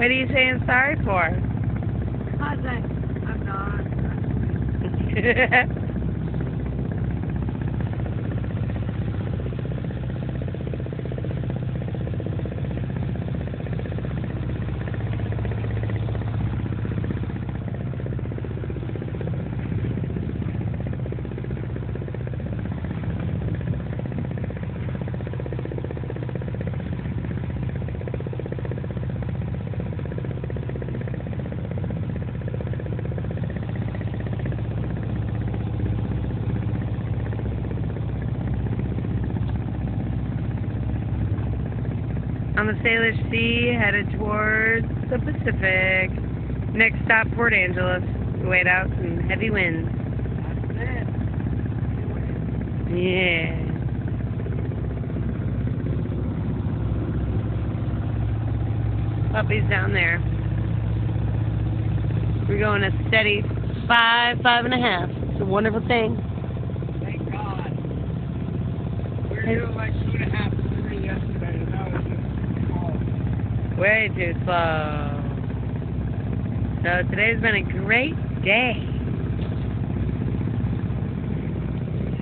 What are you saying sorry for? Cause I'm not. On the Salish Sea, headed towards the Pacific. Next stop, Port Angeles. Wait out some heavy winds. That's it. Yeah. Puppy's down there. We're going a steady 5.5. It's a wonderful thing. Thank God. We were doing like 2.5, 3 yesterday, and now it's just slow. Way too slow. So today's been a great day.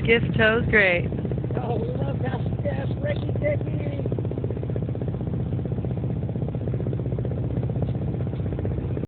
Skiff tow's great. Oh, we love that gas, Ricky Dicky.